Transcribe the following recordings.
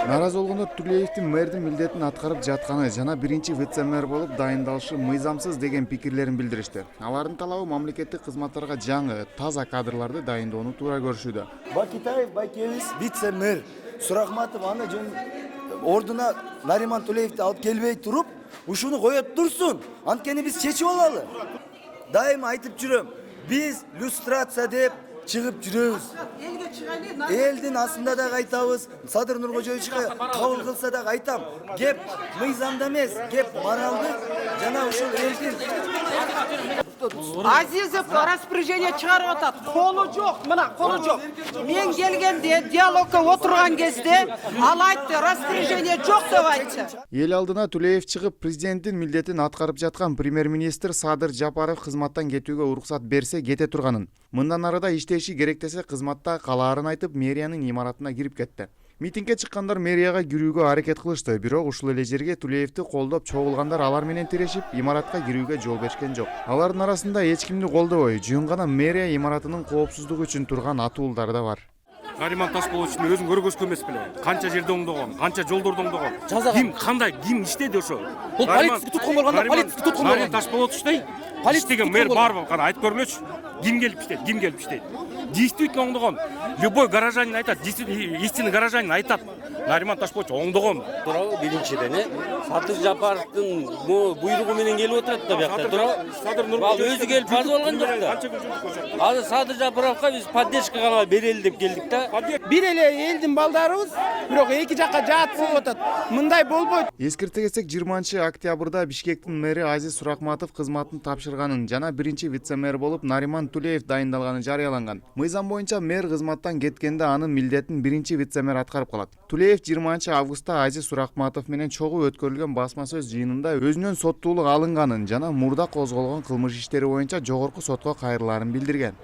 Наразы болгондор Тулеевдин мэрдин милдетин аткарып жатканы жана биринчи вице-мэр болуп дайындалышы мыйзамсыз деген пикирлерин билдиришти. Алардын талабы мамлекеттик кызматтарга жаңы, таза кадрларды дайындоону туура көрүшүүдө. Бакитаев Байкебиз вице-мэр Сурахматов аны жөн ордуна Нариман Тулеевди алып келбей туруп, ушуну коет турсун. Анткени биз чечип алалы. Дайыма айтып жүрөм. Биз люстрация деп чыгып жүрөбүз. Элдин астында да айтабыз. Садыр Нуркожоевичке кабыл кылса да айтам. Кеп мыйзамда эмес, кеп моралдык жана ушул элдин Азизов распоряжение чыгарып атат. Колу жок, мына колу жок. Мен келгенде диалогка отурган кезде ал айтты, распоряжение жок деп айтты. Эл алдына Тулеев чыгып, президенттин милдетин аткарып жаткан премьер-министр Садыр Жапаров кызматтан кетүүгө уруксат берсе кете турганын. Мындан арада иштеши керектесе кызматта калаарын айтып, мэриянын имаратына кирип кетти. Митингге чыккандар мэрияга кирүүгө аракет кылышты, бирок ушул эле жерге Тулеевди колдоп чогулгандар алар менен тирешип, имаратка кирүүгө жол беришкен жок. Алардын арасында эч кимди колдобой, жөн гана мэрия имаратынын коопсуздугу үчүн турган атуулдар да бар. Нариман Ташполовичтин өзүн көргөзгөн эмес беле. Канча жерде оңдогон, канча жолдорду оңдогон. Ким кандай, ким иштеди ошо? Бул полицейский туткун болгондо, полицейский туткун болгон. Нариман Ташполовичтей иштеген мэр барбы? Кана айтып көргүлөчү. Ким келип иштейт, ким келип иштейт? Действительно оңдогон. Любой горожанин айтат, действительно истинный горожанин айтат. Нариман Ташполович оңдогон. Туурабы биринчиден Садыр Жапаровдун буйругу менен келип отурат да биякта туурабы. Ал өзү келип базы болгон жок да. Канча күн жүрдүк ошо. Азыр Садыр Жапаровго биз поддержка гана берели деп келдик да. Бир эле элдин балдарыбыз, бирок эки жакка жаат болуп атат. Мындай болбойт. Эскерте кетсек, 20-октябрда Бишкектин мэри Азиз Сурахматов кызматын тапшырганын жана биринчи вице-мэр болуп Нариман Тулеев дайындалганы жарыяланган. Мыйзам боюнча мэр кызматтан кеткенде анын милдетин биринчи вице-мэр аткарып калат. Тулеев 20-августта Азиз Сурахматов менен чогуу өткөрүлгөн басма сөз жыйынында өзүнөн соттуулук алынганын жана мурда козголгон кылмыш иштери боюнча жогорку сотко кайрылаарын билдирген.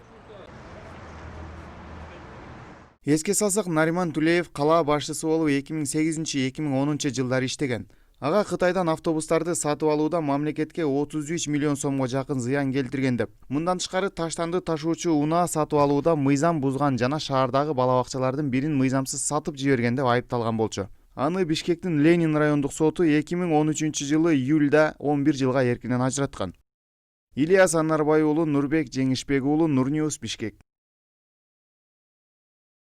Эске салсак, Нариман Тулеев кала башчысы болуп 2008-2010 жылдары иштеген. Ага Кытайдан автобустарды сатып алууда мамлекетке 33 миллион сомго жакын зыян келтирген деп. Мындан тышкары таштанды ташуучу унаа сатып алууда мыйзам бузган жана шаардагы бала бакчалардын бирин мыйзамсыз сатып жиберген деп айыпталган болчу. Аны Бишкектин Ленин райондук соту 2013 жылы июлда 11 жылга эркинен ажыраткан. Ильяс Анарбай уулу, Нурбек Жеңишбек уулу, Нурньюс, Бишкек.